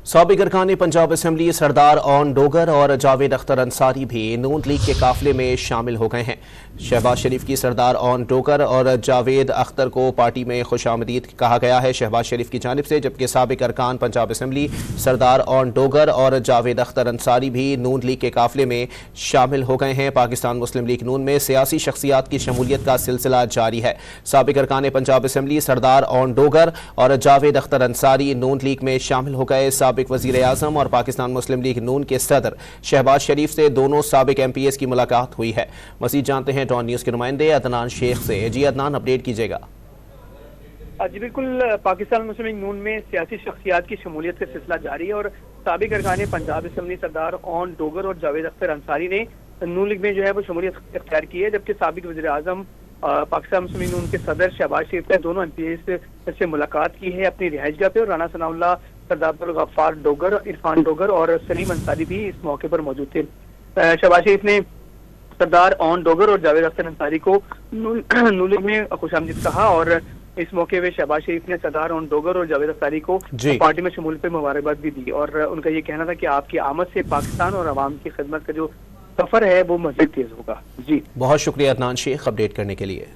साबिक अरकान पंजाब असम्बली सरदार ओन डोगर और जावेद अख्तर अंसारी भी नून लीग के काफिले में शामिल हो गए हैं। शहबाज शरीफ की सरदार ओन डोगर और जावेद अख्तर को पार्टी में खुशामदीद कहा गया है शहबाज शरीफ की जानिब से, जबकि साबिक अरकान पंजाब असम्बली सरदार ओन डोगर और जावेद अख्तर अंसारी भी नून लीग के काफिले में शामिल हो गए हैं। पाकिस्तान मुस्लिम लीग नून में सियासी शख्सियात की शमूलियत का सिलसिला जारी है। साबिक अरकान पंजाब असम्बली सरदार ओन डोगर और जावेद अख्तर अंसारी नून लीग में शामिल हो गए। साबिक वज़ीर आज़म और पाकिस्तान मुस्लिम लीग नून के सदर शहबाज शरीफ से दोनों साबिक MPs की मुलाकात हुई है। मज़ीद जानते हैं डॉन न्यूज़ के नुमाइंदे अदनान शेख से। जी अदनान, अपडेट कीजिएगा। जी बिल्कुल, पाकिस्तान मुस्लिम लीग नून में सियासी शख्सियात की शमूलियत का सिलसिला जारी है और साबिक अरकान पंजाब असम्बली सरदार ओन डोगर और जावेद अख्तर अंसारी ने नून लीग में जो है वो शमूलियत इख्तियार की है, जबकि साबिक वज़ीर आज़म पाकिस्तान मुस्लिम लीग नून के सदर शहबाज शरीफ ने दोनों MPs से मुलाकात की है अपनी रिहाइशगाह पे। और राना सनाउल्लाह, सरदार अब्दुल गफ्फार डोगर, इरफान डोगर और सलीम अंसारी भी इस मौके पर मौजूद थे। शहबाज शरीफ ने सरदार ओन डोगर और जावेद अख्तर अंसारी को नून लीग में खुशामदीद कहा और इस मौके पे शहबाज शरीफ ने सरदार ओन डोगर और जावेद अंसारी को पार्टी में शमूलियत पे मुबारकबाद भी दी और उनका ये कहना था कि आपकी आमद से पाकिस्तान और अवाम की खिदमत का जो सफर है वो मज़ीद तेज होगा। जी बहुत शुक्रिया अदनान शेख अपडेट करने के लिए।